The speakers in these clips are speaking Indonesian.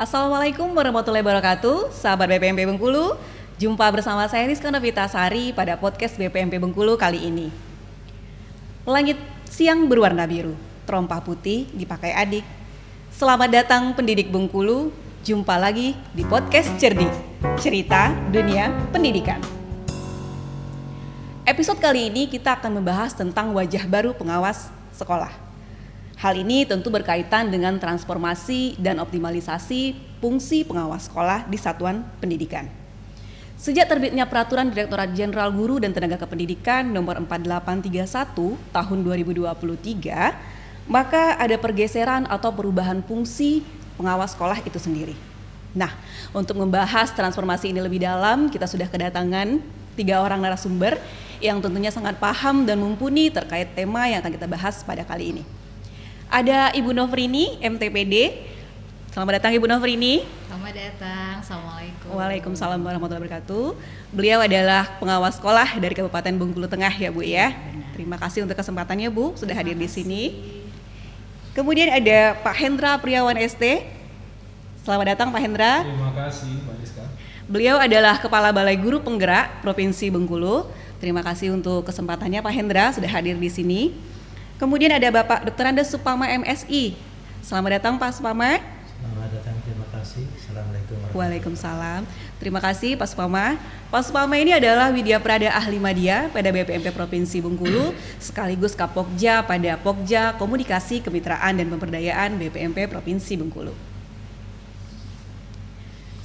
Assalamualaikum warahmatullahi wabarakatuh, sahabat BPMP Bengkulu. Jumpa bersama saya Rizka Novitasari pada podcast BPMP Bengkulu kali ini. Langit siang berwarna biru, terompah putih dipakai adik. Selamat datang pendidik Bengkulu, jumpa lagi di podcast Cerdik, cerita dunia pendidikan. Episode kali ini kita akan membahas tentang wajah baru pengawas sekolah. Hal ini tentu berkaitan dengan transformasi dan optimalisasi fungsi pengawas sekolah di satuan pendidikan. Sejak terbitnya Peraturan Direktorat Jenderal Guru dan Tenaga Kependidikan Nomor 4831 Tahun 2023, maka ada pergeseran atau perubahan fungsi pengawas sekolah itu sendiri. Nah, untuk membahas transformasi ini lebih dalam, kita sudah kedatangan 3 orang narasumber yang tentunya sangat paham dan mumpuni terkait tema yang akan kita bahas pada kali ini. Ada Ibu Nofrini, MTPD. Selamat datang Ibu Nofrini. Selamat datang, Assalamualaikum. Waalaikumsalam warahmatullahi wabarakatuh. Beliau adalah pengawas sekolah dari Kabupaten Bengkulu Tengah ya Bu ya. Terima kasih untuk kesempatannya Bu, sudah hadir di sini. Kemudian ada Pak Hendra Priawan ST. Selamat datang Pak Hendra. Terima kasih Mbak Rizka. Beliau adalah Kepala Balai Guru Penggerak Provinsi Bengkulu. Terima kasih untuk kesempatannya Pak Hendra sudah hadir di sini. Kemudian ada Bapak Dr. Andes Supama MSI. Selamat datang Pak Supama. Selamat datang, terima kasih. Assalamualaikum warahmatullahi Waalaikumsalam. Terima kasih Pak Supama. Pak Supama ini adalah Widya Prada Ahli Madya pada BPMP Provinsi Bengkulu, sekaligus Kapokja pada Pokja Komunikasi Kemitraan dan Pemberdayaan BPMP Provinsi Bengkulu.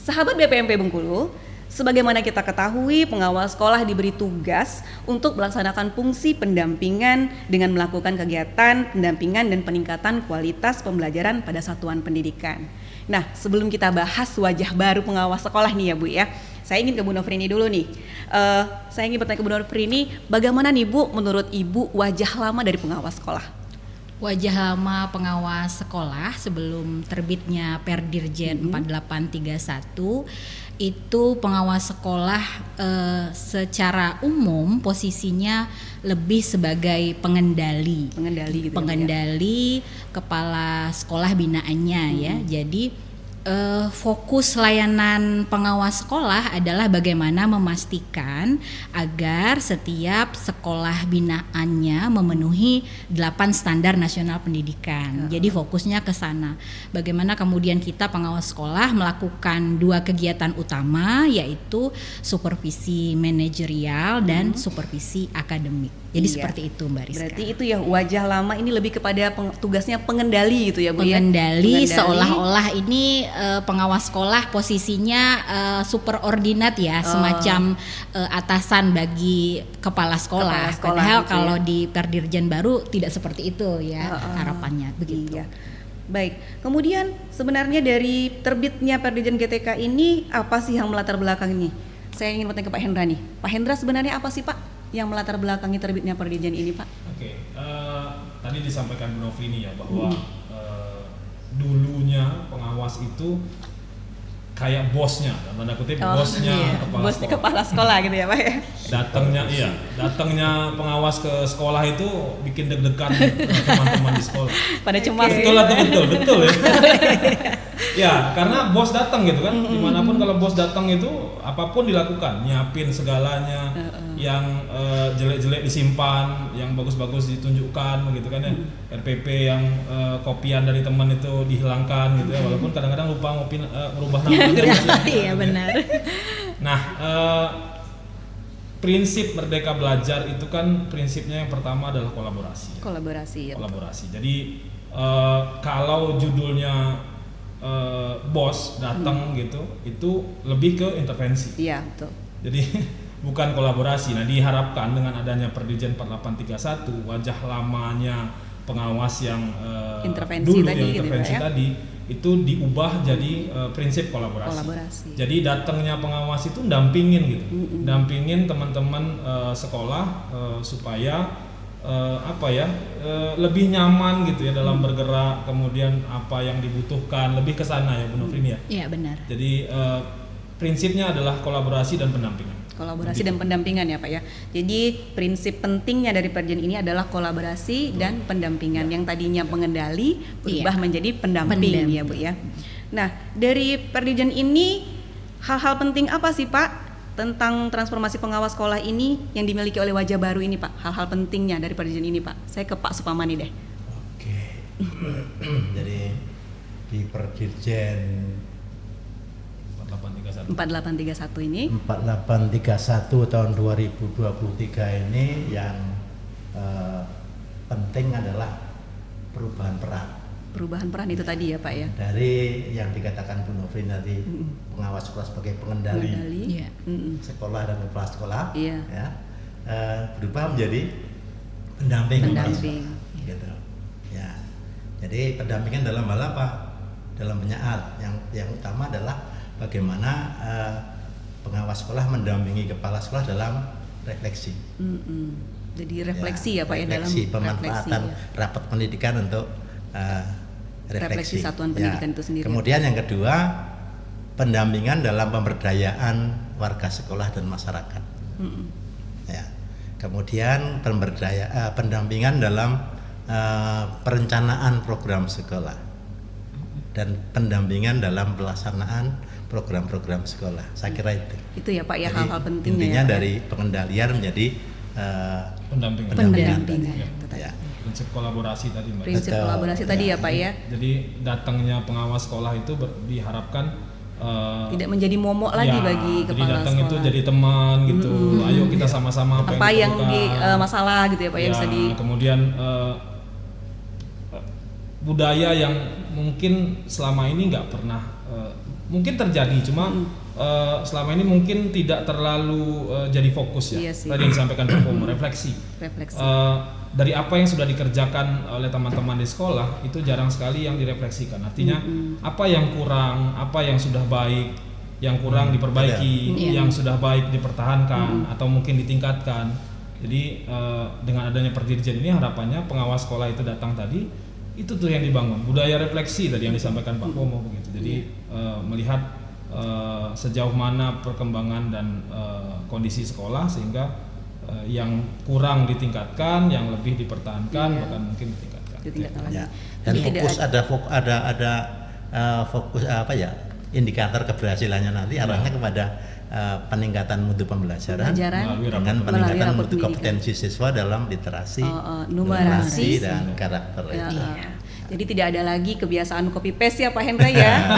Sahabat BPMP Bengkulu, sebagaimana kita ketahui, pengawas sekolah diberi tugas untuk melaksanakan fungsi pendampingan dengan melakukan kegiatan pendampingan dan peningkatan kualitas pembelajaran pada satuan pendidikan. Nah, sebelum kita bahas wajah baru pengawas sekolah nih ya Bu ya, saya ingin ke Bu Nofrini dulu nih. Saya ingin bertanya ke Bu Nofrini, bagaimana nih Bu menurut Ibu wajah lama dari pengawas sekolah? Wajah lama pengawas sekolah sebelum terbitnya Perdirjen 4831 itu pengawas sekolah secara umum posisinya lebih sebagai pengendali Gitu pengendali ya? Kepala sekolah binaannya ya. Jadi fokus layanan pengawas sekolah adalah bagaimana memastikan agar setiap sekolah binaannya memenuhi 8 standar nasional pendidikan. Jadi fokusnya ke sana. Bagaimana kemudian kita pengawas sekolah melakukan 2 kegiatan utama, yaitu supervisi manajerial dan supervisi akademik. Jadi seperti itu Mbak Rizka. Berarti itu ya wajah lama ini lebih kepada tugasnya pengendali gitu ya Bu ya? Pengendali seolah-olah ini pengawas sekolah posisinya superordinat ya, semacam atasan bagi kepala sekolah. Padahal gitu kalau ya, di Perdirjen baru tidak seperti itu ya harapannya begitu. Iya. Baik, kemudian sebenarnya dari terbitnya Perdirjen GTK ini apa sih yang melatar belakang ini? Saya ingin bertanya ke Pak Hendra nih. Pak Hendra sebenarnya apa sih Pak yang melatar belakangi terbitnya Perdirjen ini Pak? Oke, tadi disampaikan Bu Nofrini ya bahwa dulunya pengawas itu kayak bosnya, tanda kutip bosnya kepala sekolah gitu ya Pak ya. Datangnya pengawas ke sekolah itu bikin deg-degan teman-teman di sekolah. Pada cemas. Betul ya. Ya, karena bos datang gitu kan, dimanapun kalau bos datang itu apapun dilakukan, nyiapin segalanya, yang jelek-jelek disimpan, yang bagus-bagus ditunjukkan begitu kan ya. RPP yang kopian dari teman itu dihilangkan gitu ya, walaupun kadang-kadang lupa merubah namanya. Iya benar. Nah, prinsip Merdeka Belajar itu kan prinsipnya yang pertama adalah kolaborasi. Kolaborasi. Jadi kalau judulnya bos datang gitu, itu lebih ke intervensi. Iya, betul. Jadi bukan kolaborasi. Nah, diharapkan dengan adanya Perdirjen 4831, wajah lamanya pengawas yang intervensi tadi itu diubah jadi prinsip kolaborasi. Jadi datangnya pengawas itu dampingin gitu, dampingin teman-teman sekolah supaya lebih nyaman gitu ya dalam bergerak, kemudian apa yang dibutuhkan, lebih ke sana ya Bu Nofrini ya. Iya benar. Jadi prinsipnya adalah kolaborasi dan pendampingan. Kolaborasi dan pendampingan ya Pak ya. Jadi prinsip pentingnya dari Perdirjen ini adalah kolaborasi dan pendampingan. Yang tadinya pengendali berubah menjadi pendamping ya Bu ya. Nah, dari Perdirjen ini hal-hal penting apa sih Pak tentang transformasi pengawas sekolah ini yang dimiliki oleh wajah baru ini Pak? Hal-hal pentingnya dari Perdirjen ini Pak. Saya ke Pak Supamani deh. Oke. Jadi di Perdirjen 4831 ini 4831 tahun 2023 ini yang penting adalah perubahan peran itu tadi ya Pak ya. dari yang dikatakan Bu Novrin tadi, pengawas sekolah sebagai pengendali Iya. sekolah dan kepala sekolah, Iya. ya, berubah menjadi pendamping kepala Pendamping. sekolah, gitu. Ya, jadi pendampingan dalam hal apa? Dalam banyak hal. Yang utama adalah bagaimana pengawas sekolah mendampingi kepala sekolah dalam refleksi. Jadi refleksi ya Pak ya, dalam refleksi, pemanfaatan refleksi, rapat pendidikan untuk refleksi satuan pendidikan itu sendiri. Kemudian yang kedua, pendampingan dalam pemberdayaan warga sekolah dan masyarakat. Ya. Kemudian pendampingan dalam perencanaan program sekolah dan pendampingan dalam pelaksanaan program-program sekolah. Saya kira itu. Itu ya Pak ya, Jadi, hal-hal pentingnya intinya ya, Pak. dari pengendalian menjadi pendampingan. Pendampingan. Ya. Prinsip kolaborasi tadi Mbak. Prinsip Betul. kolaborasi tadi ya Pak ya. Jadi datangnya pengawas sekolah itu diharapkan Tidak menjadi momok lagi ya, bagi jadi kepala datang sekolah. itu jadi teman gitu. Ayo kita sama-sama apa yang diperlukan. masalah gitu ya Pak yang bisa di kemudian budaya yang mungkin selama ini nggak pernah mungkin terjadi, cuma selama ini mungkin tidak terlalu jadi fokus ya. Iya sih. Tadi yang disampaikan Pak Pomo, refleksi. Dari apa yang sudah dikerjakan oleh teman-teman di sekolah itu jarang sekali yang direfleksikan. Artinya apa yang kurang, apa yang sudah baik, yang kurang diperbaiki, yang sudah baik dipertahankan atau mungkin ditingkatkan. Jadi dengan adanya Perdirjen ini harapannya pengawas sekolah itu datang tadi, itu tuh yang dibangun, budaya refleksi tadi yang disampaikan Pak Pomo begitu. Jadi melihat sejauh mana perkembangan dan kondisi sekolah sehingga yang kurang ditingkatkan, yang lebih dipertahankan, bahkan mungkin ditingkatkan. lagi. Ya. Dan Jadi fokus ada fokus apa ya, indikator keberhasilannya nanti arahnya kepada peningkatan mutu pembelajaran dengan peningkatan mutu kompetensi siswa dalam literasi, numerasi dan karakter. Jadi tidak ada lagi kebiasaan copy paste ya Pak Hendra ya.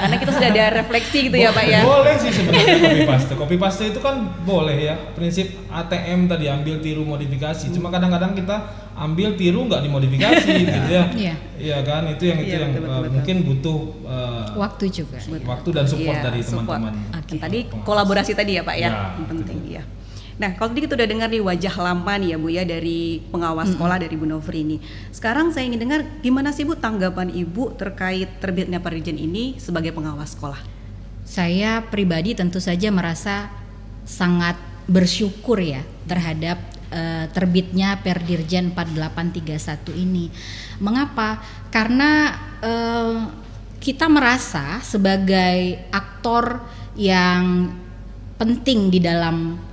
Karena kita sudah ada refleksi gitu ya Pak ya. Boleh sih sebenarnya copy paste. Copy paste itu kan boleh ya. Prinsip ATM tadi, ambil tiru modifikasi. Cuma kadang-kadang kita ambil tiru nggak dimodifikasi gitu ya. Iya kan, itu yang betul. Mungkin butuh waktu juga. Waktu dan support dari teman-teman. Tadi kolaborasi tadi ya Pak ya, yang penting ya. Nah, kalau tadi kita udah dengar nih wajah lama nih ya Bu ya dari pengawas sekolah dari Bu Novri ini. Sekarang saya ingin dengar gimana sih Bu tanggapan Ibu terkait terbitnya Perdirjen ini sebagai pengawas sekolah? Saya pribadi tentu saja merasa sangat bersyukur ya terhadap terbitnya Perdirjen 4831 ini. Mengapa? Karena kita merasa sebagai aktor yang penting di dalam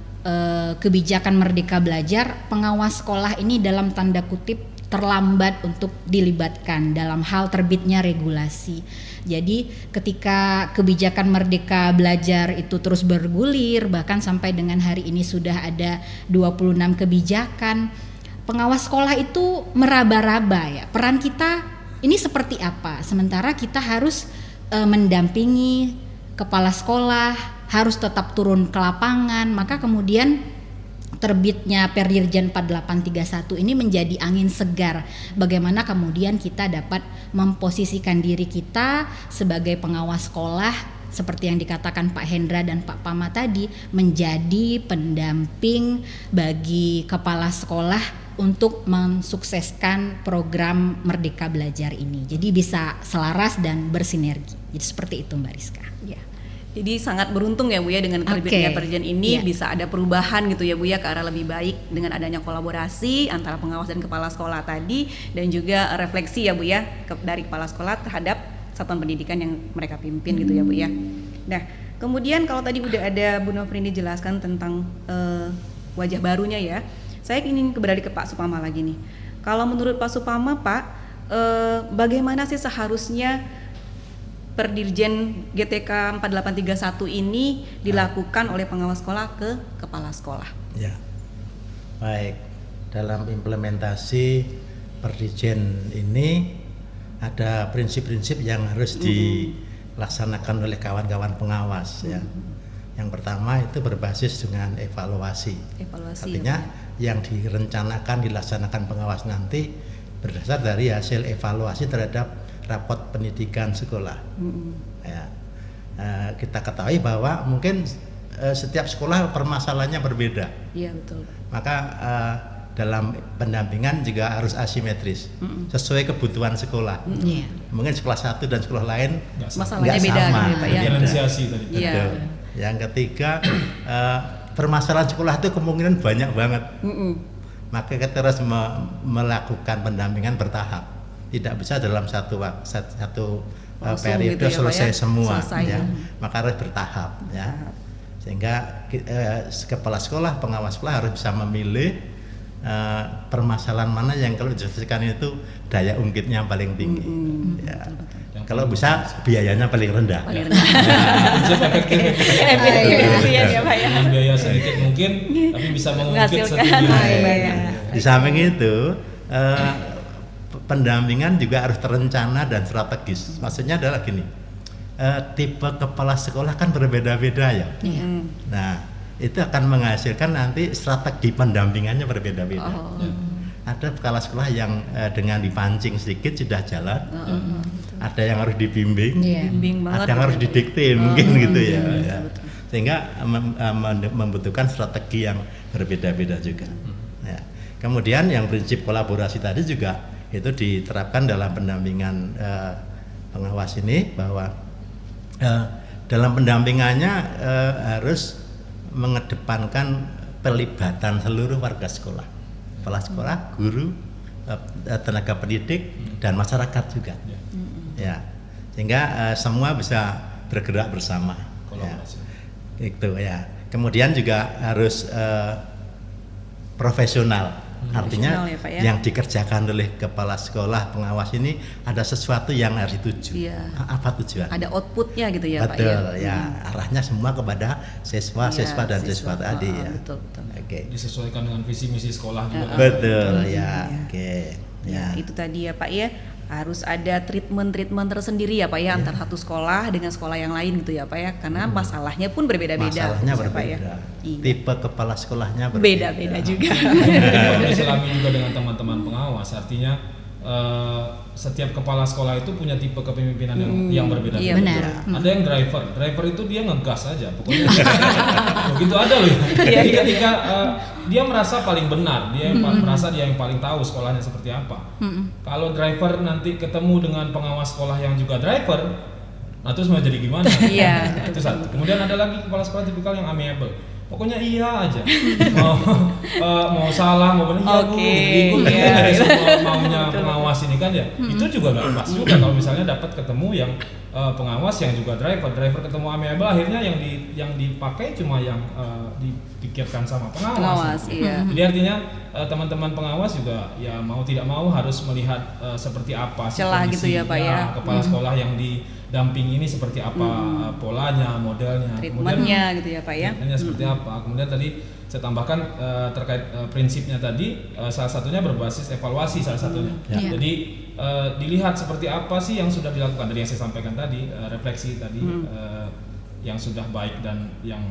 kebijakan Merdeka Belajar, pengawas sekolah ini dalam tanda kutip terlambat untuk dilibatkan dalam hal terbitnya regulasi. Jadi ketika kebijakan Merdeka Belajar itu terus bergulir, bahkan sampai dengan hari ini sudah ada 26 kebijakan, pengawas sekolah itu meraba-raba ya. Peran kita ini seperti apa? Sementara kita harus mendampingi kepala sekolah, harus tetap turun ke lapangan, maka kemudian terbitnya Perdirjen 4831 ini menjadi angin segar bagaimana kemudian kita dapat memposisikan diri kita sebagai pengawas sekolah seperti yang dikatakan Pak Hendra dan Pak Pama tadi, menjadi pendamping bagi kepala sekolah untuk mensukseskan program Merdeka Belajar ini. Jadi bisa selaras dan bersinergi. Jadi seperti itu Mbak Rizka. Ya. Jadi sangat beruntung ya Bu ya dengan terbitnya Perdirjen ini bisa ada perubahan gitu ya Bu ya ke arah lebih baik dengan adanya kolaborasi antara pengawas dan kepala sekolah tadi, dan juga refleksi ya Bu ya dari kepala sekolah terhadap satuan pendidikan yang mereka pimpin gitu ya Bu ya. Nah, kemudian kalau tadi udah ada Bu Novri dijelaskan tentang wajah barunya ya, saya ingin beralih ke Pak Supama lagi nih. Kalau menurut Pak Supama Pak, bagaimana sih seharusnya Perdirjen GTK 4831 ini dilakukan oleh pengawas sekolah ke kepala sekolah. Ya, baik. Dalam implementasi Perdirjen ini ada prinsip-prinsip yang harus dilaksanakan oleh kawan-kawan pengawas ya. Yang pertama itu berbasis dengan evaluasi. Artinya yang direncanakan dilaksanakan pengawas nanti berdasar dari hasil evaluasi terhadap rapot pendidikan sekolah. Ya. Kita ketahui bahwa mungkin setiap sekolah permasalahannya berbeda. Iya betul. Maka dalam pendampingan juga harus asimetris, sesuai kebutuhan sekolah. Mungkin sekolah satu dan sekolah lain masalahnya nggak beda sama. gitu ya, Pak ya. Diferensiasi tadi. Iya. Betul. Yang ketiga, permasalahan sekolah itu kemungkinan banyak banget. Maka kita harus melakukan pendampingan bertahap. Tidak bisa dalam satu periode gitu ya, selesai Pak ya? semua. Selesai, Ya. ya. Maka harus bertahap. Ya. Sehingga kepala sekolah, pengawas sekolah harus bisa memilih permasalahan mana yang kalau diselesaikan itu daya ungkitnya paling tinggi. Ya. Kalau bisa biayanya paling rendah. Prinsip Efektivitas ya Pak ya. Dengan biaya sedikit mungkin, tapi bisa mengungkit satu Menghasilkan. biaya. Di samping itu pendampingan juga harus terencana dan strategis. Maksudnya adalah gini, tipe kepala sekolah kan berbeda-beda ya. Nah, itu akan menghasilkan nanti strategi pendampingannya berbeda-beda. Ada kepala sekolah yang dengan dipancing sedikit sudah jalan, ada yang harus dibimbing, Bimbing banget ada yang harus gitu. didikte mungkin gitu ya. Sehingga membutuhkan strategi yang berbeda-beda juga. Ya. Kemudian yang prinsip kolaborasi tadi juga itu diterapkan dalam pendampingan pengawas ini, bahwa dalam pendampingannya harus mengedepankan pelibatan seluruh warga sekolah, kepala sekolah, guru, tenaga pendidik dan masyarakat juga. Ya, sehingga semua bisa bergerak bersama. Kolaborasi. Ya, itu ya. Kemudian juga harus profesional. Artinya Profesional ya, Pak ya. yang dikerjakan oleh kepala sekolah pengawas ini ada sesuatu yang harus dituju. Iya. Apa tujuan? Ada outputnya gitu ya Pak ya. Betul ya. Arahnya semua kepada siswa dan siswa tadi ya. Betul. Oke. Disesuaikan dengan visi misi sekolah juga. kan? Betul ya. Oke. Ya, itu tadi ya Pak ya. Harus ada treatment tersendiri ya Pak ya, antar satu sekolah dengan sekolah yang lain gitu ya Pak ya, karena masalahnya pun berbeda-beda. Masalahnya gitu ya, Pak berbeda. ya. Iya. Tipe kepala sekolahnya berbeda. Beda-beda juga. Perlu diselami juga dengan teman-teman pengawas. Artinya setiap kepala sekolah itu punya tipe kepemimpinan yang berbeda-beda. Iya, benar. Ada yang driver itu dia ngegas aja, pokoknya begitu ada loh. Jadi ketika dia merasa paling benar, dia merasa dia yang paling tahu sekolahnya seperti apa. Kalau driver nanti ketemu dengan pengawas sekolah yang juga driver, nah terus mau jadi gimana? Iya. Itu satu. Kemudian ada lagi kepala sekolah tipikal yang amiable. Pokoknya iya aja. Mau salah mau benar iya Bu. Ikut iya. maunya pengawas ini kan ya. Itu juga nggak pas juga kalau misalnya dapat ketemu yang pengawas yang juga driver ketemu amiable, akhirnya yang dipakai cuma yang dipikirkan sama pengawas. Iya. Jadi artinya teman-teman pengawas juga ya mau tidak mau harus melihat seperti apa Celah gitu ya, Pak ya. kepala sekolah yang didampingi ini seperti apa polanya, modelnya, Treatmentnya gitu ya Pak ya. treatmentnya seperti apa. Kemudian tadi saya tambahkan terkait prinsipnya tadi, salah satunya berbasis evaluasi salah satunya. Jadi dilihat seperti apa sih yang sudah dilakukan, tadi yang saya sampaikan tadi, refleksi tadi yang sudah baik dan yang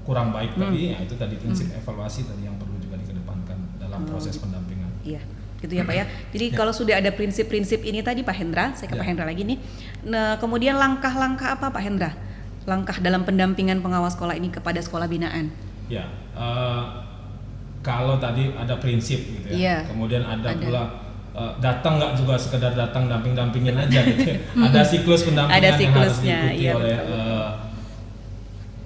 kurang baik tadi, ya itu tadi prinsip evaluasi tadi yang perlu juga dikedepankan dalam proses pendampingan. Iya, gitu ya Pak ya. Jadi kalau sudah ada prinsip-prinsip ini tadi Pak Hendra, saya ke Pak Hendra lagi nih. Nah, kemudian langkah-langkah apa Pak Hendra? Langkah dalam pendampingan pengawas sekolah ini kepada sekolah binaan. Ya, kalau tadi ada prinsip gitu ya. Iya. Kemudian ada pula datang nggak juga sekedar datang dampingin aja gitu. Ada siklus pendampingan Ada yang harus siklusnya, diikuti iya, oleh betul.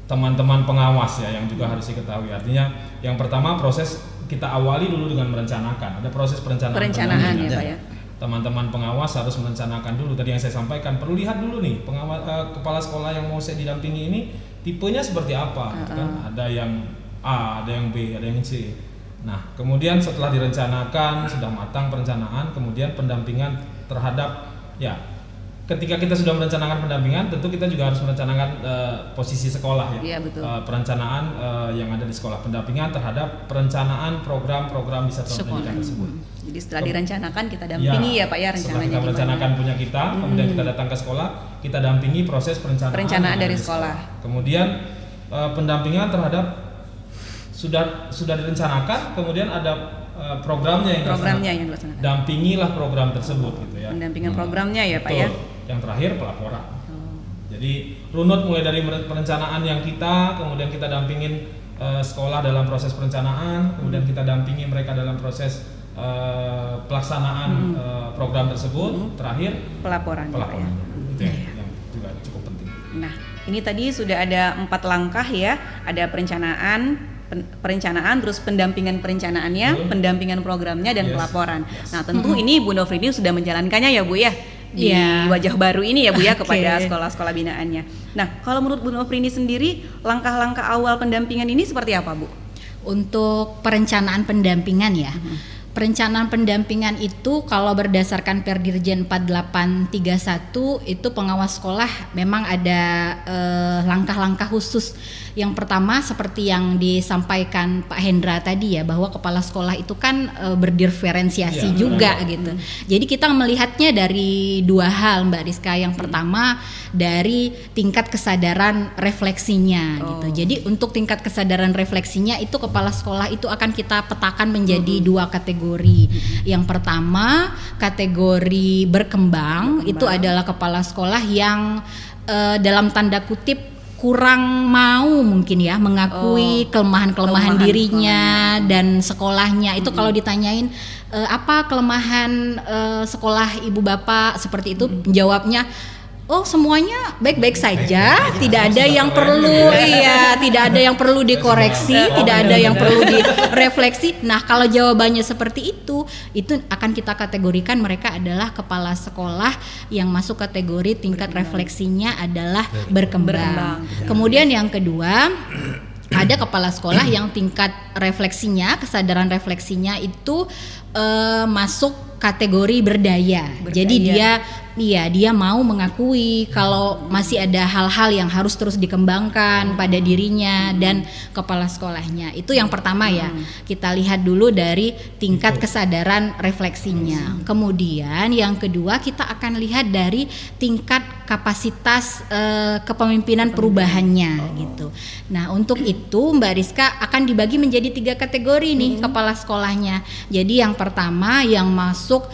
teman-teman pengawas ya, yang juga harus diketahui. Artinya yang pertama proses kita awali dulu dengan merencanakan. Ada proses perencanaan Perencanaan ya pendampingan. Pak ya. Teman-teman pengawas harus merencanakan dulu. Tadi yang saya sampaikan, perlu lihat dulu nih pengawas kepala sekolah yang mau saya didampingi ini tipenya seperti apa gitu kan. Ada yang A, ada yang B, ada yang C. Nah, kemudian setelah direncanakan, sudah matang perencanaan, kemudian pendampingan terhadap ya ketika kita sudah merencanakan pendampingan, tentu kita juga harus merencanakan posisi sekolah ya. Iya, betul. Perencanaan yang ada di sekolah, pendampingan terhadap perencanaan program-program di satuan pendidikan tersebut. Jadi setelah direncanakan kita dampingi ya Pak ya rencananya. Setelah kita merencanakan punya kita, kemudian kita datang ke sekolah, kita dampingi proses perencanaan dari sekolah. Kemudian pendampingan terhadap sudah direncanakan, kemudian ada programnya yang dilaksanakan. Dampingilah program tersebut gitu ya. Pendampingan programnya ya Pak ya. Yang terakhir pelaporan. Jadi runut mulai dari perencanaan yang kemudian kita dampingin sekolah dalam proses perencanaan, kemudian kita dampingi mereka dalam proses pelaksanaan program tersebut, terakhir pelaporan. Itu yang juga cukup penting. Nah, ini tadi sudah ada 4 langkah ya, ada perencanaan, terus pendampingan perencanaannya, pendampingan programnya, dan pelaporan. Nah, tentu ini Bu Nofrini sudah menjalankannya ya Bu ya, di wajah baru ini ya Bu ya, kepada sekolah-sekolah binaannya. Nah, kalau menurut Bu Nofrini sendiri, langkah-langkah awal pendampingan ini seperti apa Bu? Untuk perencanaan pendampingan ya. Perencanaan pendampingan itu kalau berdasarkan Perdirjen 4831 itu pengawas sekolah memang ada langkah-langkah khusus. Yang pertama seperti yang disampaikan Pak Hendra tadi ya, bahwa kepala sekolah itu kan berdiferensiasi juga gitu. Jadi kita melihatnya dari 2 hal Mbak Rizka. Yang pertama dari tingkat kesadaran refleksinya gitu. Jadi untuk tingkat kesadaran refleksinya itu kepala sekolah itu akan kita petakan menjadi 2 kategori. Yang pertama kategori berkembang. Itu adalah kepala sekolah yang dalam tanda kutip kurang mau mungkin ya mengakui kelemahan dirinya dan sekolahnya. Itu kalau ditanyain apa kelemahan sekolah ibu bapak seperti itu, jawabnya semuanya baik-baik saja, tidak ada yang perlu tidak ada yang perlu dikoreksi, tidak ada yang perlu direfleksi. Nah, kalau jawabannya seperti itu akan kita kategorikan mereka adalah kepala sekolah yang masuk kategori tingkat refleksinya adalah berkembang. Kemudian yang kedua, ada kepala sekolah yang tingkat refleksinya, kesadaran refleksinya itu masuk kategori berdaya. Jadi dia mau mengakui kalau masih ada hal-hal yang harus terus dikembangkan pada dirinya dan kepala sekolahnya. Itu yang pertama ya. Kita lihat dulu dari tingkat kesadaran refleksinya. Kemudian yang kedua kita akan lihat dari tingkat kapasitas kepemimpinan perubahannya gitu. Nah, untuk itu Mbak Rizka akan dibagi menjadi 3 kategori nih kepala sekolahnya. Jadi yang pertama yang masuk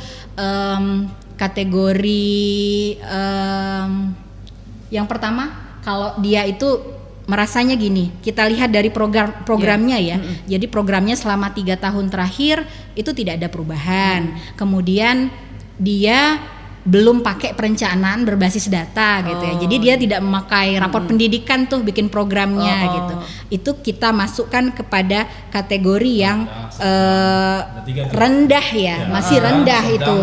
kategori yang pertama, kalau dia itu merasanya gini, kita lihat dari programnya ya. Jadi programnya selama 3 tahun terakhir itu tidak ada perubahan. Kemudian dia belum pakai perencanaan berbasis data gitu ya. Jadi dia tidak memakai raport pendidikan tuh bikin programnya gitu. Itu kita masukkan kepada kategori yang rendah ya, masih rendah itu.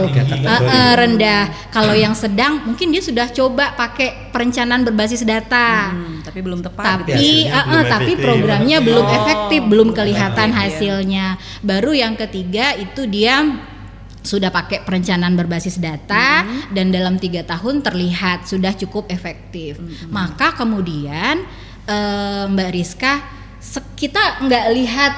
Rendah. Kalau yang sedang mungkin dia sudah coba pakai perencanaan berbasis data. Tapi belum tepat. Tapi programnya belum efektif, belum kelihatan hasilnya. Baru yang ketiga itu dia sudah pakai perencanaan berbasis data dan dalam 3 tahun terlihat sudah cukup efektif. Maka kemudian Mbak Rizka, kita nggak lihat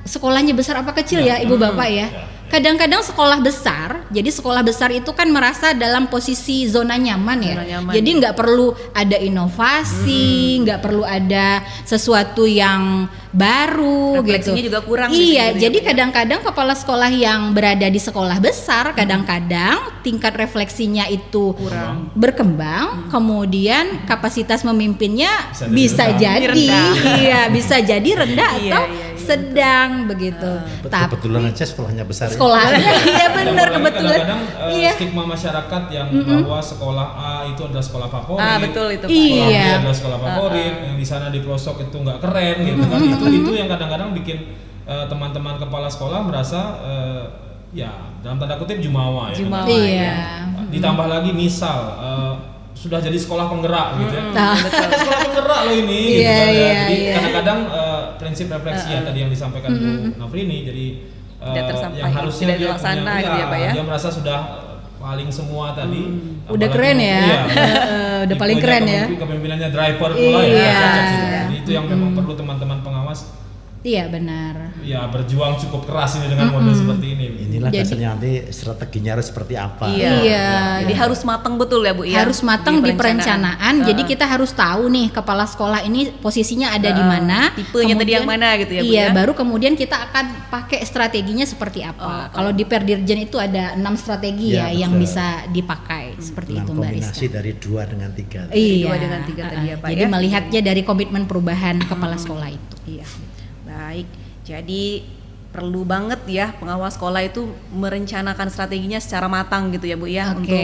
sekolahnya besar apa kecil ya Ibu Bapak ya. Kadang-kadang sekolah besar, jadi sekolah besar itu kan merasa dalam posisi zona nyaman ya. Jadi nggak perlu ada inovasi, nggak perlu ada sesuatu yang baru refleksinya gitu. Juga kurang. Iya, jadi kadang-kadang kepala sekolah yang berada di sekolah besar, kadang-kadang tingkat refleksinya itu kurang berkembang, kemudian kapasitas memimpinnya bisa jadi bisa jadi rendah atau sedang begitu. Kebetulan aja sekolahnya besar. Iya benar, kebetulan. Kadang-kadang stigma masyarakat yang bahwa sekolah A itu adalah sekolah favorit. Betul itu. Sekolah B adalah sekolah favorit, yang di sana di pelosok itu nggak keren gitu kan. Itu yang kadang-kadang bikin teman-teman kepala sekolah merasa ya dalam tanda kutip jumawa ya. Ditambah lagi misal sudah jadi sekolah penggerak gitu ya. Sekolah penggerak loh ini gitu kan ya. Jadi kadang-kadang prinsip refleksi yang tadi yang disampaikan Bu Nofrini jadi yang harusnya dia punya, gitu ya, Pak ya? Dia merasa sudah paling semua tadi. Udah keren ya. Iya, udah paling keren ya. Kepemimpinannya driver pula ya. Iya. Cocok sih. Jadi itu yang memang perlu teman-teman pengawas. Iya benar. Ya berjuang cukup keras ini dengan model seperti ini. Inilah Jadi- dasarnya nanti strateginya harus seperti apa. Iya. Jadi harus matang betul ya Bu ya. Harus matang di perencanaan. Jadi kita harus tahu nih kepala sekolah ini posisinya ada di mana, tipenya tadi yang mana gitu ya, Bu Iya, ya? baru kemudian kita akan pakai strateginya seperti apa. Kalau di Perdirjen itu ada 6 strategi Ya, yang betul. bisa dipakai seperti itu Mbak Kombinasi Rizka. dari 2 dengan 3. Iya. 2 dengan 3 tadi ya, Pak, Jadi ya? melihatnya dari komitmen perubahan kepala sekolah itu. Iya. Baik. Jadi perlu banget ya pengawas sekolah itu merencanakan strateginya secara matang gitu ya Bu ya, Oke. untuk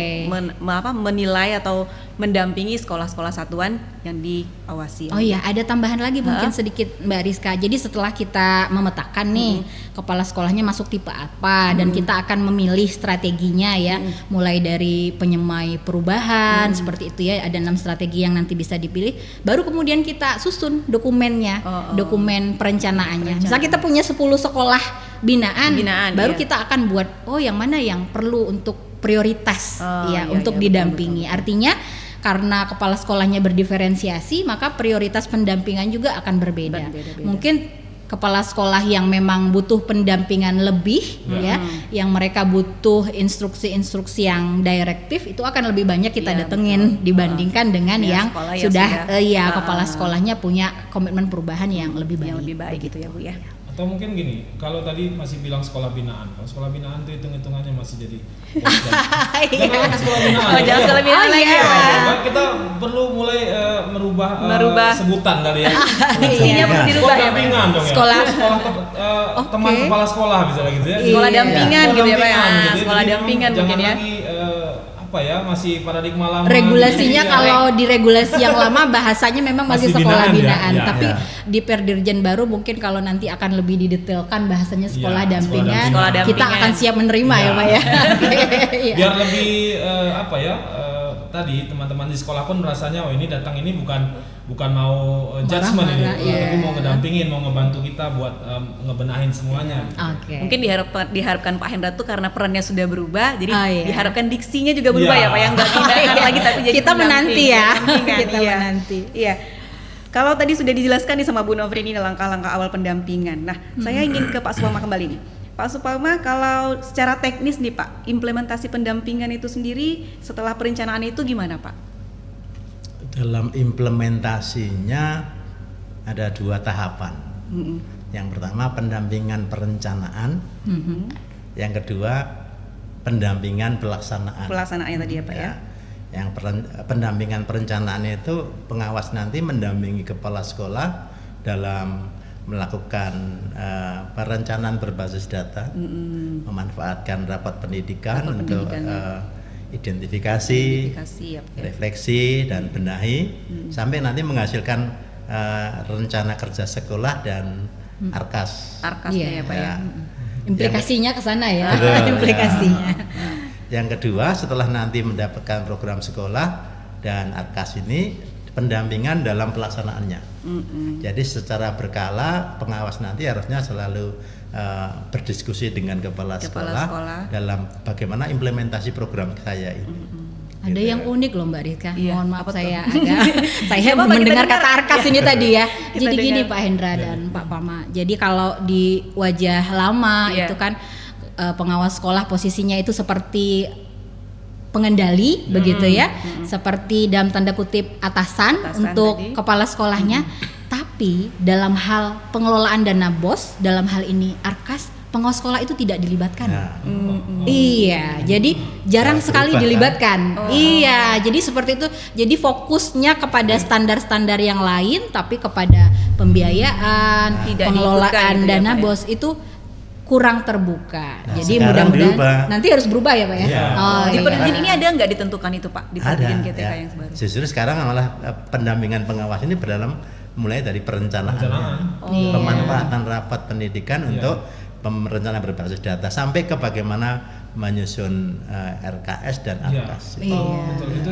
menilai atau mendampingi sekolah-sekolah satuan yang diawasi. Oh iya, ada tambahan lagi mungkin sedikit Mbak Rizka. Jadi setelah kita memetakan nih kepala sekolahnya masuk tipe apa dan kita akan memilih strateginya ya, mulai dari penyemai perubahan seperti itu ya, ada 6 strategi yang nanti bisa dipilih. Baru kemudian kita susun dokumennya, dokumen perencanaannya. Misal kita punya 10 sekolah binaan, baru iya. kita akan buat yang mana yang perlu untuk prioritas iya, untuk iya, didampingi. Artinya karena kepala sekolahnya berdiferensiasi, maka prioritas pendampingan juga akan berbeda. Berbeda-beda. Mungkin kepala sekolah yang memang butuh pendampingan lebih ya, yang mereka butuh instruksi-instruksi yang direktif, itu akan lebih banyak kita Iya, datengin dibandingkan dengan Ya, yang sekolah yang sudah sudah, kepala sekolahnya punya komitmen perubahan yang lebih baik. Yang lebih baik gitu ya Bu ya. Atau mungkin gini, kalau tadi masih bilang sekolah binaan, kalau sekolah binaan itu hitung-hitungannya masih jadi jangan sekolah binaan. Oh, jangan sekolah binaan lagi ya, Pak, ya. Nah, kita perlu mulai merubah sebutan kali ya. Isinya perlu dirubah Sekolah ya, Pak. dampingan dong ya. Sekolah. Teman kepala sekolah bisa lagi gitu ya. Sekolah dampingan gitu ya, Pak ya. dampingan gitu Sekolah Jadi dampingan jangan mungkin ya. lagi masih paradigma lama. Regulasinya Jadi, kalau di regulasi yang lama bahasanya memang masih Masih sekolah binaan ya? binaan, Ya, tapi ya. di Perdirjen baru mungkin kalau nanti akan lebih didetailkan bahasanya sekolah Ya, dampingan, sekolah dampingan. kita akan siap menerima ya Ya. Pak ya. Iya. biar lebih tadi teman-teman di sekolah pun merasanya ini datang ini bukan mau judgement ini, Marah-marah, iya. tapi mau ngedampingin, mau ngebantu kita buat ngebenahin semuanya. Gitu. Oke. Mungkin diharapkan Pak Hendra tuh karena perannya sudah berubah, jadi Oh, iya. diharapkan diksinya juga berubah Iya. ya Pak, yang nggak binaan lagi tapi jadi Kita menanti ya. pendampingan. Kita Iya. menanti. Iya. Kalau tadi sudah dijelaskan nih sama Bu Novrin ini langkah-langkah awal pendampingan. Nah, saya ingin ke Pak Supama kembali nih. Pak Supama, kalau secara teknis nih Pak, implementasi pendampingan itu sendiri setelah perencanaan itu gimana Pak? Dalam implementasinya ada 2 tahapan. Yang pertama pendampingan perencanaan, yang kedua pendampingan pelaksanaan. Pelaksanaannya tadi ya Pak ya? Yang pendampingan perencanaan itu pengawas nanti mendampingi kepala sekolah dalam melakukan perencanaan berbasis data, memanfaatkan rapat pendidikan untuk identifikasi, ya, Pak, ya. refleksi dan benahi sampai nanti menghasilkan rencana kerja sekolah dan arkas. Arkasnya Iya. ya Pak ya? Implikasinya ke sana ya. Betul, Implikasinya. ya. Yang kedua, setelah nanti mendapatkan program sekolah dan arkas ini, pendampingan dalam pelaksanaannya. Jadi secara berkala pengawas nanti harusnya selalu berdiskusi dengan kepala sekolah dalam bagaimana implementasi program saya ini. Ada yang unik loh Mbak Rizka. Iya, Mohon maaf apa saya tuh? saya Apa, mendengar kita kata dengar? arkas ini tadi ya. Kita Jadi gini dengar. Pak Hendra dan Pak Pama. Jadi kalau di wajah lama Iya. itu kan pengawas sekolah posisinya itu seperti pengendali begitu ya. Seperti dalam tanda kutip atasan untuk tadi. kepala sekolahnya. Tapi dalam hal pengelolaan dana BOS, dalam hal ini arkas, pengawas sekolah itu tidak dilibatkan. Nah, Iya, jadi jarang Berubah, sekali kan? dilibatkan. Iya, jadi seperti itu. Jadi fokusnya kepada standar-standar yang lain, tapi kepada pembiayaan, Tidak pengelolaan diikutkan gitu ya, dana Pak ya? BOS itu kurang terbuka. Nah, Jadi sekarang mudah-mudahan berubah. nanti harus berubah ya Pak ya. Iya. Oh, Di iya. Perdirjen ini ada nggak ditentukan itu Pak di Perdirjen ada. GTK Ya. yang baru? Justru sekarang malah pendampingan pengawas ini berdalam mulai dari perencanaan, Perencanaan. Iya. pemanfaatan rapat pendidikan untuk perencanaan berbasis data sampai ke bagaimana menyusun RKS dan atas. Betul. Itu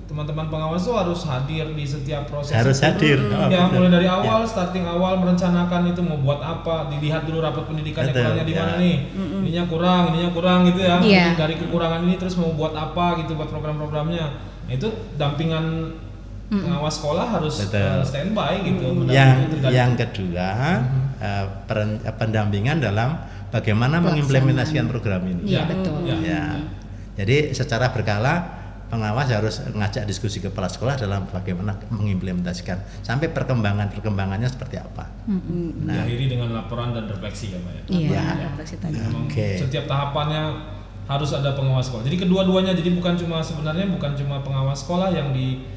teman-teman pengawas tuh harus hadir di setiap proses. Harus hadir. Ya, mulai dari awal, starting awal merencanakan itu mau buat apa, dilihat dulu rapat pendidikannya kurangnya di mana nih. Ininya kurang gitu ya. Dari kekurangan ini terus mau buat apa gitu buat program-programnya. Nah, itu dampingan pengawas sekolah harus standby gitu. Yang kedua, pendampingan dalam bagaimana mengimplementasikan program ini. Iya, betul. Jadi secara berkala pengawas harus ngajak diskusi kepala sekolah dalam bagaimana mengimplementasikan sampai perkembangannya seperti apa. Diakhiri dengan laporan dan refleksi ya Pak ya. Iya. Refleksi tadi. Memang setiap tahapannya harus ada pengawas sekolah. Jadi kedua-duanya, jadi sebenarnya bukan cuma pengawas sekolah yang di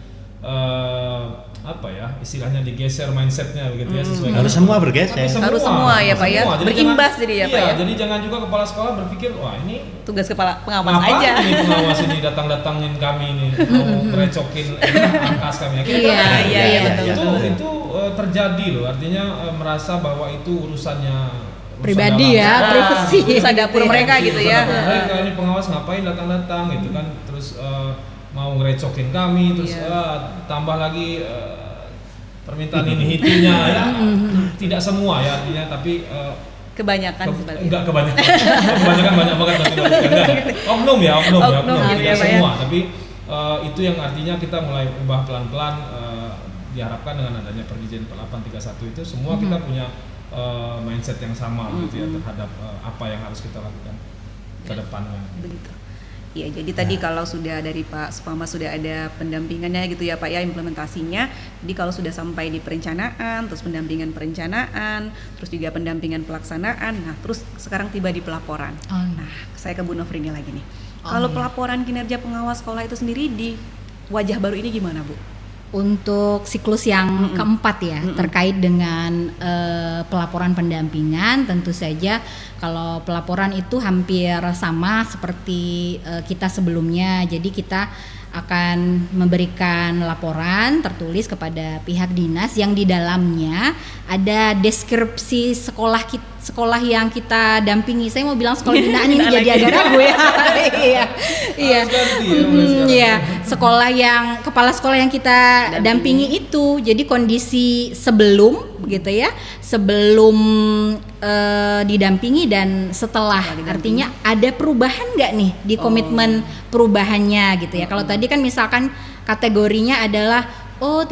istilahnya digeser mindsetnya begitu ya, sesuai harus semua bergeser. Harus semua ya Pak ya, berimbas jadi ya Pak ya. Jadi jangan juga kepala sekolah berpikir wah ini tugas kepala pengawas aja. Ini pengawas ini datangin kami ini mau merecokin angkas kami. Iya betul. Itu terjadi loh, artinya merasa bahwa itu urusannya pribadi ya, privasi. Urusan dapur mereka gitu ya. Mereka ini pengawas ngapain datang gitu kan, terus mau ngerecokin kami, terus tambah lagi permintaan ini itunya ya. Tidak semua ya artinya, tapi kebanyakan sebenarnya. Enggak kebanyakan banyak banget oknum ya, tidak semua, tapi itu yang artinya kita mulai ubah pelan-pelan, diharapkan dengan adanya Perdijen 831 itu semua kita punya mindset yang sama gitu ya terhadap apa yang harus kita lakukan ke depannya. Begitu. Ya, jadi tadi kalau sudah dari Pak Supama sudah ada pendampingannya gitu ya Pak ya, implementasinya. Jadi kalau sudah sampai di perencanaan, terus pendampingan perencanaan, terus juga pendampingan pelaksanaan. Nah, terus sekarang tiba di pelaporan. Nah, saya ke Bu Nofrini lagi nih. Kalau pelaporan kinerja pengawas sekolah itu sendiri di wajah baru ini gimana Bu? Untuk siklus yang keempat ya, terkait dengan pelaporan pendampingan, tentu saja kalau pelaporan itu hampir sama seperti kita sebelumnya. Jadi kita akan memberikan laporan tertulis kepada pihak dinas yang di dalamnya ada deskripsi sekolah yang kita dampingi. Saya mau bilang sekolah binaan ini jadi agak ragu ya. Iya. Sekolah yang kepala sekolah yang kita dampingi itu. Jadi kondisi sebelum gitu ya, sebelum didampingi dan setelah, artinya ada perubahan nggak nih di komitmen perubahannya gitu ya. Kalau tadi kan misalkan kategorinya adalah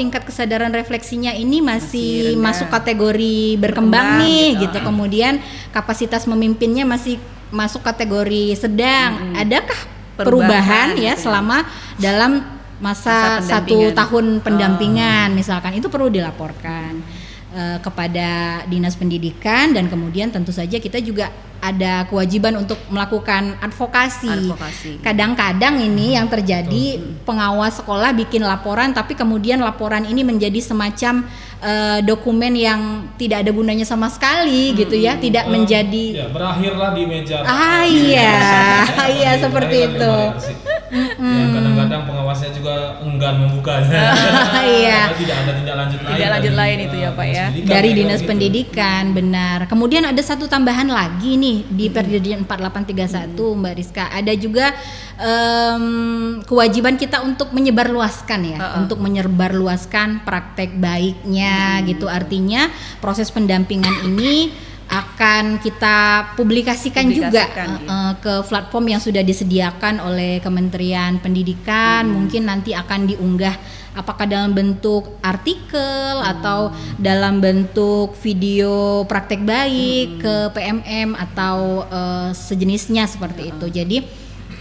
tingkat kesadaran refleksinya ini masih masuk kategori berkembang nih gitu. Kemudian kapasitas memimpinnya masih masuk kategori sedang. Adakah perubahan ya selama dalam masa 1 tahun pendampingan misalkan, itu perlu dilaporkan kepada Dinas Pendidikan, dan kemudian tentu saja kita juga ada kewajiban untuk melakukan advokasi. Kadang-kadang ini yang terjadi, pengawas sekolah bikin laporan tapi kemudian laporan ini menjadi semacam dokumen yang tidak ada gunanya sama sekali gitu ya, tidak menjadi berakhirlah di meja. Iya seperti itu. Yang kadang-kadang pengawasnya juga enggan membukanya. Iya. Tidak ada tindak lanjut lain itu ya Pak ya. Dari Dinas Pendidikan, benar. Kemudian ada satu tambahan lagi nih di Perdijen 4831 Mbak Rizka. Ada juga kewajiban kita untuk menyebarluaskan ya, untuk menyebarluaskan praktek baiknya gitu. Artinya proses pendampingan ini akan kita publikasikan juga ke platform yang sudah disediakan oleh Kementerian Pendidikan. Mungkin nanti akan diunggah apakah dalam bentuk artikel atau dalam bentuk video praktek baik ke PMM atau sejenisnya seperti itu. Jadi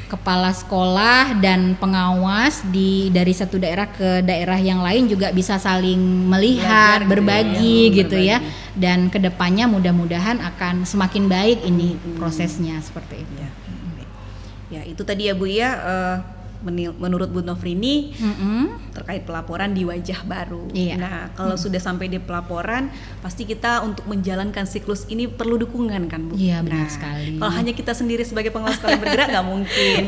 kepala sekolah dan pengawas dari satu daerah ke daerah yang lain juga bisa saling melihat, berbagi gitu ya. Dan kedepannya mudah-mudahan akan semakin baik ini prosesnya seperti itu. Ya itu tadi ya Bu ya, menurut Bu Nofrini terkait pelaporan di wajah baru. Nah kalau sudah sampai di pelaporan, pasti kita untuk menjalankan siklus ini perlu dukungan kan Bu? Iya benar sekali. Kalau hanya kita sendiri sebagai pengawas sekolah bergerak nggak mungkin.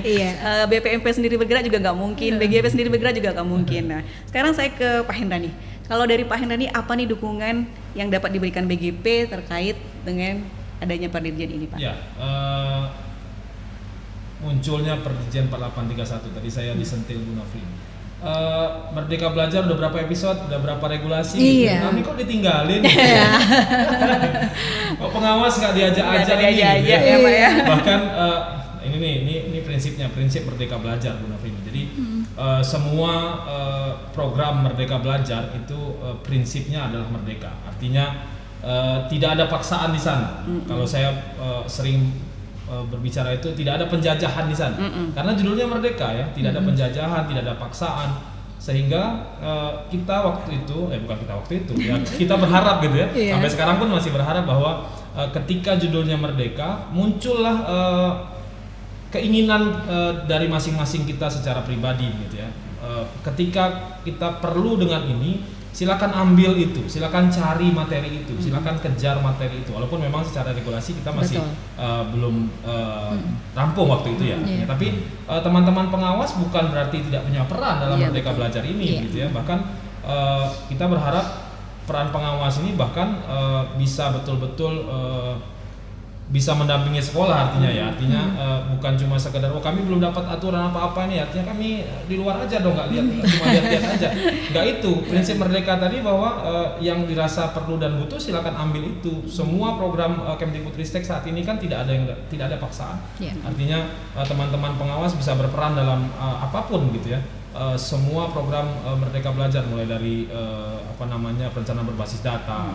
BPMP sendiri bergerak juga nggak mungkin. BGP sendiri bergerak juga nggak mungkin. Nah sekarang saya ke Pak Hendra nih. Kalau dari Pak Hendra nih, apa nih dukungan yang dapat diberikan BGP terkait dengan adanya Perdirjen ini, Pak? Ya, munculnya Perdirjen 4831 tadi saya disentil Bu Nofri. Merdeka Belajar udah berapa episode, udah berapa regulasi gitu. Kami kok ditinggalin gitu. Kok pengawas nggak diajak-ajak ini gitu ya. Pak ya. Bahkan ini prinsip Merdeka Belajar Bu Nofri. Jadi semua program Merdeka Belajar itu prinsipnya adalah merdeka. Artinya tidak ada paksaan di sana. Kalau saya sering berbicara itu tidak ada penjajahan di sana, karena judulnya merdeka ya, tidak ada penjajahan, tidak ada paksaan, sehingga kita waktu itu ya kita berharap gitu ya, sampai sekarang pun masih berharap bahwa ketika judulnya merdeka muncullah keinginan dari masing-masing kita secara pribadi gitu ya, ketika kita perlu dengan ini, silakan ambil itu, silakan cari materi itu, silakan kejar materi itu. Walaupun memang secara regulasi kita masih belum rampung waktu itu ya. Tapi teman-teman pengawas bukan berarti tidak punya peran dalam Merdeka Belajar ini gitu ya. Bahkan kita berharap peran pengawas ini bahkan bisa betul-betul bisa mendampingi sekolah, artinya bukan cuma sekedar kami belum dapat aturan apa-apa nih, artinya kami di luar aja dong, nggak lihat, cuma lihat aja, nggak itu prinsip merdeka tadi bahwa yang dirasa perlu dan butuh silakan ambil itu. Semua program Kemdikbudristek saat ini kan tidak ada paksaan, artinya teman-teman pengawas bisa berperan dalam apapun gitu ya. Semua program Merdeka Belajar mulai dari perencanaan berbasis data,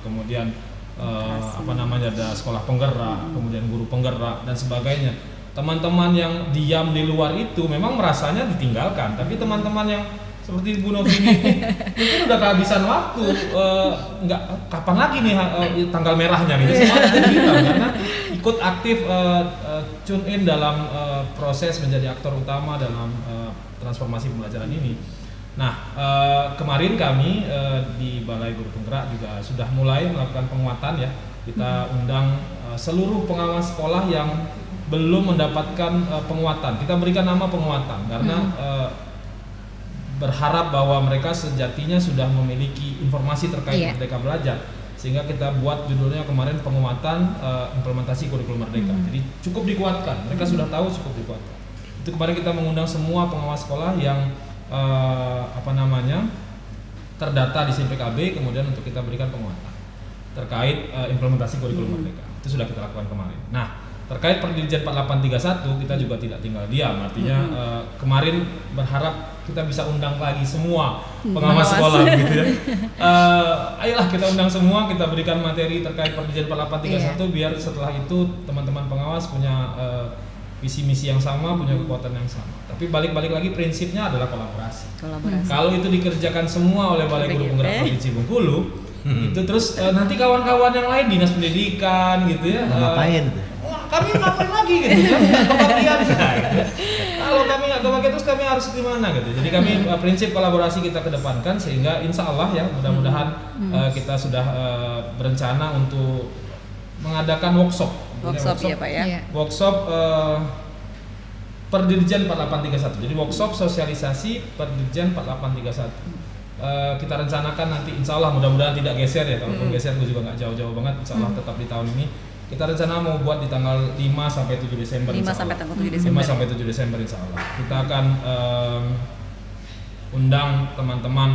kemudian ada sekolah penggerak, kemudian guru penggerak dan sebagainya. Teman-teman yang diam di luar itu memang merasanya ditinggalkan, tapi teman-teman yang seperti Bu Novi ini mungkin udah kehabisan waktu, nggak kapan lagi nih tanggal merahnya gitu, semua jadi hilang karena ikut aktif tune in dalam proses menjadi aktor utama dalam transformasi pembelajaran ini. Nah, kemarin kami di Balai Guru Penggerak juga sudah mulai melakukan penguatan ya. Kita undang seluruh pengawas sekolah yang belum mendapatkan penguatan. Kita berikan nama penguatan karena berharap bahwa mereka sejatinya sudah memiliki informasi terkait Merdeka Belajar. Sehingga kita buat judulnya kemarin penguatan implementasi kurikulum Merdeka. Jadi cukup dikuatkan. Mereka sudah tahu, cukup dikuatkan. Itu kemarin kita mengundang semua pengawas sekolah yang terdata di SIMPKB, kemudian untuk kita berikan penguatan terkait implementasi kurikulum Merdeka. Itu sudah kita lakukan kemarin. Nah, terkait Perdirjen 4831 kita juga tidak tinggal diam, artinya kemarin berharap kita bisa undang lagi semua pengawas sekolah gitu ya. Ayolah kita undang semua, kita berikan materi terkait Perdirjen 4831 biar setelah itu teman-teman pengawas punya visi misi yang sama, punya kekuatan yang sama. Tapi balik lagi prinsipnya adalah kolaborasi. Kalau itu dikerjakan semua oleh Balai Guru Penggerak Provinsi Bengkulu, itu terus nanti kawan-kawan yang lain dinas pendidikan gitu ya. Ngapain? Kami ngapain lagi gitu ya? Nggak kebagian. Kalau kami nggak kebagian terus kami harus gimana gitu. Jadi kami prinsip kolaborasi kita kedepankan sehingga insya Allah ya mudah-mudahan kita sudah berencana untuk mengadakan workshop ya Pak ya. Workshop Perdirjen 4831. Jadi workshop sosialisasi Perdirjen 4831. Kita rencanakan nanti insya Allah mudah-mudahan tidak geser ya. Kalaupun geser gue juga nggak jauh-jauh banget. Insya Allah tetap di tahun ini. Kita rencana mau buat di tanggal 5 sampai 7 Desember. 5 sampai tanggal 7 Desember. 5 sampai 7 Desember insya Allah. Kita akan undang teman-teman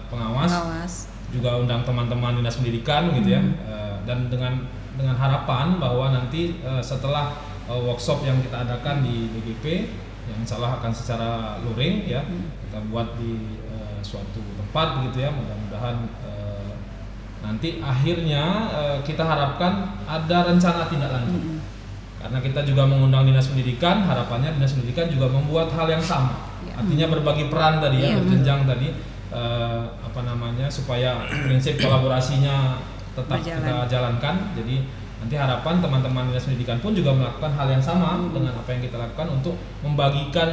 pengawas, juga undang teman-teman dinas pendidikan gitu ya. Dan dengan harapan bahwa nanti setelah workshop yang kita adakan di BGP yang insya Allah akan secara luring ya, kita buat di suatu tempat gitu ya, mudah-mudahan nanti akhirnya kita harapkan ada rencana tindak lanjut. Karena kita juga mengundang dinas pendidikan, harapannya dinas pendidikan juga membuat hal yang sama. Artinya berbagi peran tadi ya, berjenjang tadi supaya prinsip kolaborasinya tetap kita jalankan. Jadi nanti harapan teman-teman dinas pendidikan pun juga melakukan hal yang sama dengan apa yang kita lakukan untuk membagikan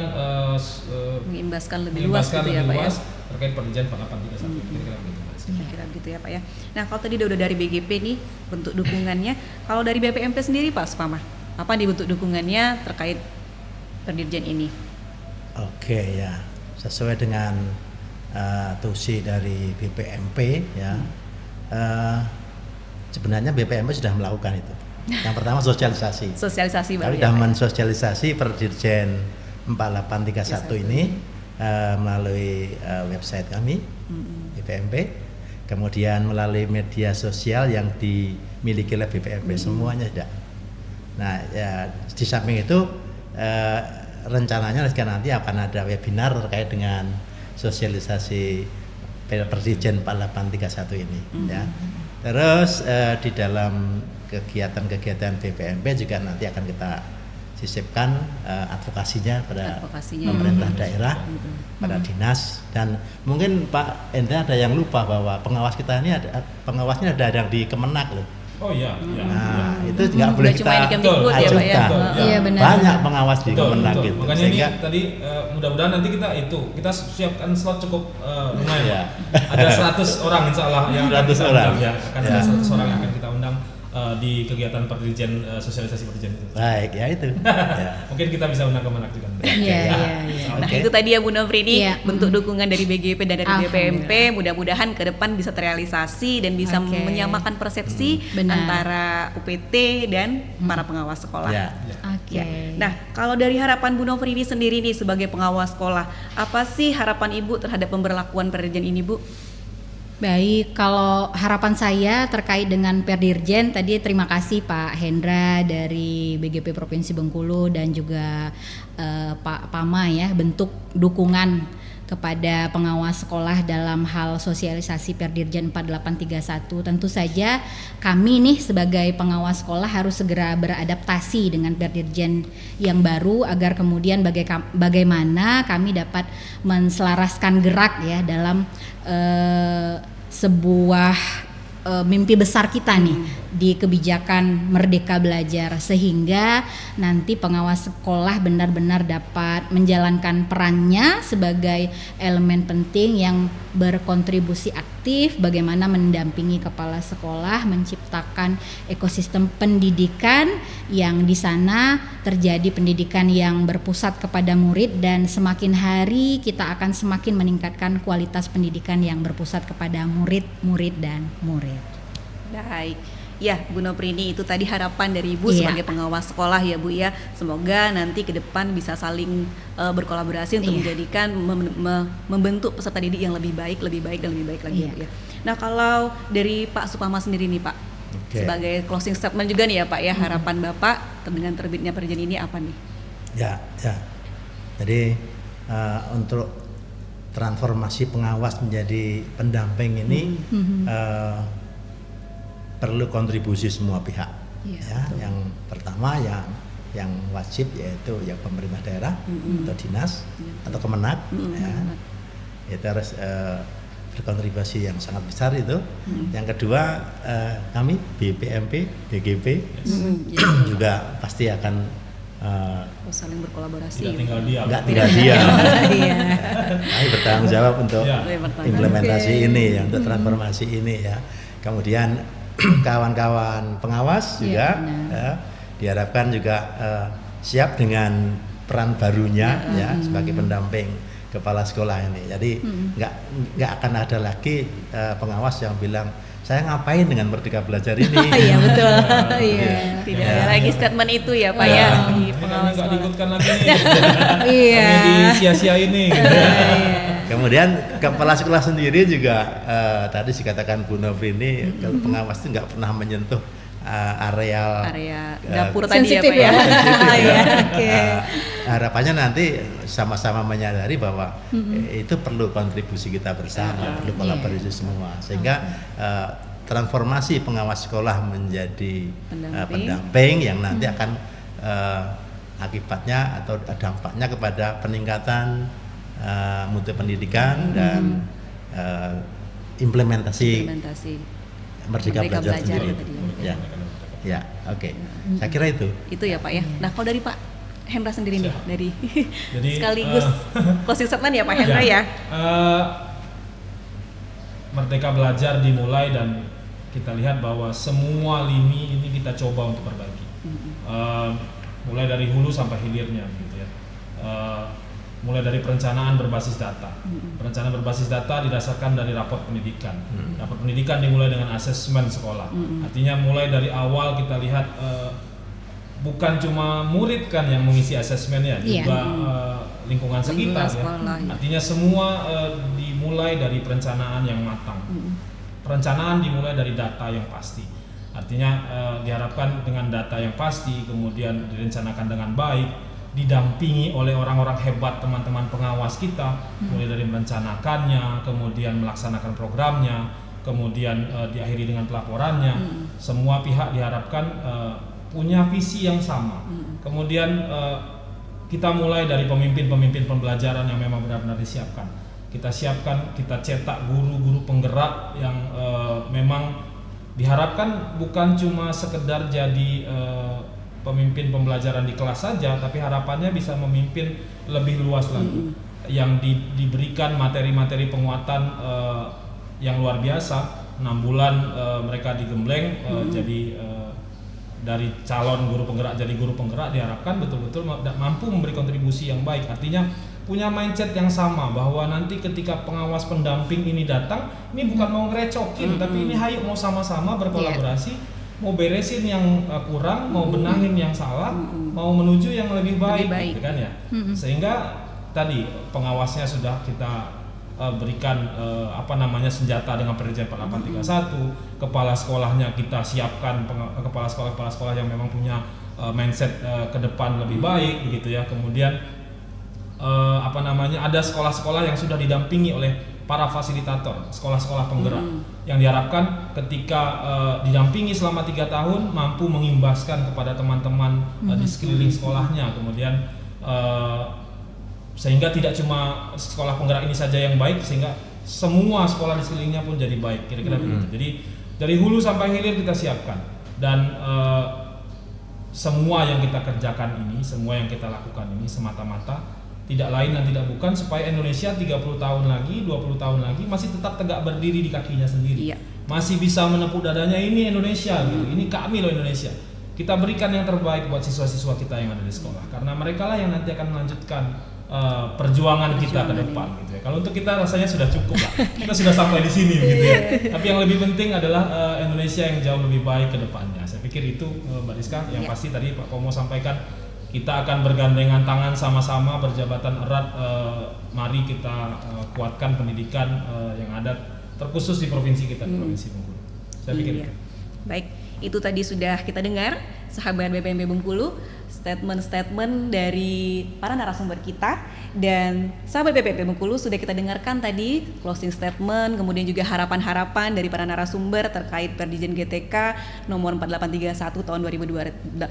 mengimbaskan lebih luas terkait Perdirjen 4831. Kira-kira gitu ya Pak ya. Nah kalau tadi udah dari BGP nih bentuk dukungannya, kalau dari BPMP sendiri Pak Supama, apa nih bentuk dukungannya terkait Perdirjen ini? Oke ya, sesuai dengan tusi dari BPMP ya. sebenarnya BPMP sudah melakukan itu. Yang pertama sosialisasi. Sosialisasi baru Kami ya, sudah Pak? mensosialisasi per Dirjen 4831 ini melalui website kami BPMP, kemudian melalui media sosial yang dimiliki oleh BPMP semuanya sudah. Nah, ya, di samping itu rencananya nanti akan ada webinar terkait dengan sosialisasi per Dirjen 4831 ini ya. Terus di dalam kegiatan-kegiatan BPMP juga nanti akan kita sisipkan advokasinya pada pemerintah daerah, pada dinas, dan mungkin Pak Hendra ada yang lupa bahwa pengawas kita ini pengawasnya ada yang di Kemenak loh. Oh iya, Nah, itu nggak boleh cuma yang kita di Kemdikbud ya, Pak, ya? ajukan. Iya, benar. Banyak pengawas di Kemenak betul. gitu. Makanya Sehingga ini tadi mudah-mudahan nanti kita siapkan slot cukup lumayan. Iya. Ada 100 orang insya Allah yang 100 kita orang. undang, ya. Akan Ya. ada 100 orang yang akan kita undang di kegiatan Perdirjen sosialisasi Perdirjen itu. baik ya itu. Ya. Mungkin kita bisa undang Kemenak juga. Iya, Ya. iya, iya. Nah, Oke. itu tadi ya Bu Novrini, Iya. bentuk dukungan dari BGP dan dari Alhamdulillah. BPMP, mudah-mudahan ke depan bisa terrealisasi dan bisa Oke. menyamakan persepsi Benar. antara UPT dan para pengawas sekolah. Ya. Oke. Ya. Nah, kalau dari harapan Bu Novrini sendiri nih sebagai pengawas sekolah, apa sih harapan Ibu terhadap pemberlakuan Perdirjen ini, Bu? Baik, kalau harapan saya terkait dengan Perdirjen tadi, terima kasih Pak Hendra dari BGP Provinsi Bengkulu dan juga Pak Pama ya, bentuk dukungan kepada pengawas sekolah dalam hal sosialisasi Perdirjen 4831. Tentu saja kami nih sebagai pengawas sekolah harus segera beradaptasi dengan Perdirjen yang baru agar kemudian bagaimana kami dapat menselaraskan gerak ya dalam sebuah mimpi besar kita nih di kebijakan Merdeka Belajar, sehingga nanti pengawas sekolah benar-benar dapat menjalankan perannya sebagai elemen penting yang berkontribusi aktif bagaimana mendampingi kepala sekolah menciptakan ekosistem pendidikan yang di sana terjadi pendidikan yang berpusat kepada murid, dan semakin hari kita akan semakin meningkatkan kualitas pendidikan yang berpusat kepada murid-murid dan murid. Baik. Ya, Bu Novrini, itu tadi harapan dari Ibu Iya. sebagai pengawas sekolah ya, Bu ya. Semoga nanti ke depan bisa saling berkolaborasi untuk Iya. menjadikan membentuk peserta didik yang lebih baik lagi Iya. Bu ya. Nah, kalau dari Pak Supama sendiri nih, Pak. Oke. Sebagai closing statement juga nih ya, Pak ya, harapan Bapak dengan terbitnya Perdirjen ini apa nih? Ya. Jadi untuk transformasi pengawas menjadi pendamping ini perlu kontribusi semua pihak. Iya, Ya, yang pertama yang wajib yaitu ya pemerintah daerah atau dinas atau Kemenak, ya. Itu harus berkontribusi yang sangat besar itu. Yang kedua kami BPMP, BGP juga pasti akan Saling berkolaborasi. Tidak tinggal diam. nggak tinggal diam. Iya. Kami bertanggung jawab untuk Ya. implementasi ini ya, untuk transformasi ini ya. Kemudian kawan-kawan pengawas juga benar. ya, diharapkan juga siap dengan peran barunya ya sebagai pendamping kepala sekolah ini. Jadi nggak akan ada lagi pengawas yang bilang saya ngapain dengan Merdeka Belajar ini. Iya betul. Iya. Tidak Ya. ada lagi statement itu ya, Pak ya, Ya, di ini kami pengawas nggak sekolah. diikutkan lagi nih. Iya. Kami disia-sia ini. Kemudian kepala sekolah sendiri juga tadi dikatakan Bu Novrini kalau pengawas itu nggak pernah menyentuh area dapur tadi ya, sensitif Pak ya. sensitif ya. Iya, oke. Harapannya nanti sama-sama menyadari bahwa itu perlu kontribusi kita bersama, perlu kolaborasi semua, sehingga transformasi pengawas sekolah menjadi pendamping yang nanti akan akibatnya atau dampaknya kepada peningkatan mutu pendidikan dan implementasi Merdeka Belajar sendiri. tadi Ya, oke. Saya kira itu. Itu ya, Pak ya. Nah, kalau dari Pak Hendra sendiri nih, dari Jadi, sekaligus closing statement ya Pak Hendra ya. Merdeka Belajar dimulai dan kita lihat bahwa semua lini ini kita coba untuk perbaiki. Mulai dari hulu sampai hilirnya gitu ya. mulai dari perencanaan berbasis data. Perencanaan berbasis data didasarkan dari raport pendidikan. Raport pendidikan dimulai dengan asesmen sekolah. Artinya mulai dari awal kita lihat bukan cuma murid kan yang mengisi asesmen ya, juga lingkungan sekitar ya. Artinya semua dimulai dari perencanaan yang matang. Perencanaan dimulai dari data yang pasti. Artinya diharapkan dengan data yang pasti, kemudian direncanakan dengan baik, didampingi oleh orang-orang hebat, teman-teman pengawas kita, mulai dari merencanakannya, kemudian melaksanakan programnya, kemudian diakhiri dengan pelaporannya. Semua pihak diharapkan punya visi yang sama. Kemudian kita mulai dari pemimpin-pemimpin pembelajaran yang memang benar-benar disiapkan. Kita siapkan, kita cetak guru-guru penggerak yang memang diharapkan bukan cuma sekedar jadi pemimpin pembelajaran di kelas saja, tapi harapannya bisa memimpin lebih luas lagi. Yang diberikan materi-materi penguatan yang luar biasa. 6 bulan mereka digembleng jadi dari calon guru penggerak jadi guru penggerak, diharapkan betul-betul mampu memberi kontribusi yang baik. Artinya punya mindset yang sama, bahwa nanti ketika pengawas pendamping ini datang, ini bukan mau ngerecokin, tapi ini hayu mau sama-sama berkolaborasi, mau beresin yang kurang, mau benahin yang salah, mau menuju yang lebih baik. Gitu kan ya. Sehingga tadi pengawasnya sudah kita berikan senjata dengan Perjanjian 4831, kepala sekolahnya kita siapkan kepala sekolah yang memang punya mindset ke depan lebih baik begitu ya. Kemudian ada sekolah-sekolah yang sudah didampingi oleh para fasilitator, sekolah-sekolah penggerak yang diharapkan ketika didampingi selama 3 tahun mampu mengimbaskan kepada teman-teman di sekeliling sekolahnya, kemudian sehingga tidak cuma sekolah penggerak ini saja yang baik, sehingga semua sekolah di sekelilingnya pun jadi baik, kira-kira begitu. Jadi dari hulu sampai hilir kita siapkan, dan semua yang kita kerjakan ini, semua yang kita lakukan ini semata-mata tidak lain dan tidak bukan supaya Indonesia 30 tahun lagi, 20 tahun lagi masih tetap tegak berdiri di kakinya sendiri. Masih bisa menepuk dadanya, ini Indonesia gitu. Ini kami loh Indonesia. Kita berikan yang terbaik buat siswa-siswa kita yang ada di sekolah, karena mereka lah yang nanti akan melanjutkan perjuangan kita ke depan gitu ya. Kalau untuk kita rasanya sudah cukup lah. Kita sudah sampai di sini gitu ya. Tapi yang lebih penting adalah Indonesia yang jauh lebih baik ke depannya. Saya pikir itu Mbak Rizka yang pasti tadi Pak Komo sampaikan, kita akan bergandengan tangan sama-sama, berjabatan erat, mari kita kuatkan pendidikan yang ada terkhusus di provinsi kita, di Provinsi Bengkulu. Saya pikir itu. Baik, itu tadi sudah kita dengar sahabat BPMB Bengkulu, statement-statement dari para narasumber kita, dan sahabat BPMB Bengkulu sudah kita dengarkan tadi closing statement, kemudian juga harapan-harapan dari para narasumber terkait Perdijen GTK nomor 4831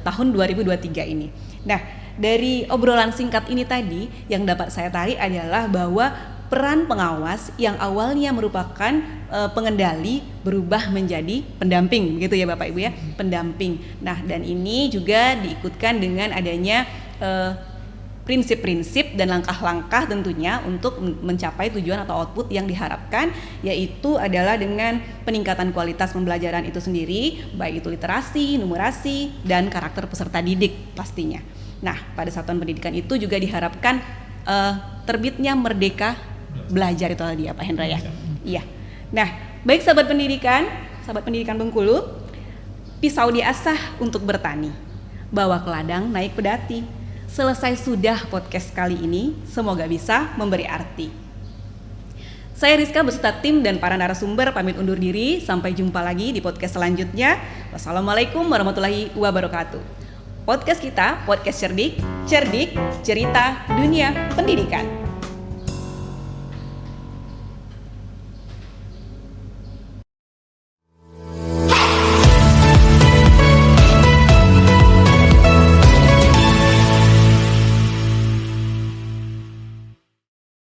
tahun 2023 ini. Nah, dari obrolan singkat ini tadi yang dapat saya tarik adalah bahwa peran pengawas yang awalnya merupakan pengendali berubah menjadi pendamping, begitu ya Bapak Ibu ya, pendamping. Nah, dan ini juga diikutkan dengan adanya prinsip-prinsip dan langkah-langkah tentunya untuk mencapai tujuan atau output yang diharapkan, yaitu adalah dengan peningkatan kualitas pembelajaran itu sendiri, baik itu literasi, numerasi, dan karakter peserta didik pastinya. Nah, pada satuan pendidikan itu juga diharapkan terbitnya Merdeka Belajar itu tadi ya Pak Hendra ya. Iya. Nah, baik sahabat pendidikan Bengkulu, pisau diasah untuk bertani, bawa ke ladang naik pedati. Selesai sudah podcast kali ini, semoga bisa memberi arti. Saya Rizka beserta tim dan para narasumber pamit undur diri, sampai jumpa lagi di podcast selanjutnya. Wassalamualaikum warahmatullahi wabarakatuh. Podcast kita, podcast cerdik, cerita dunia pendidikan.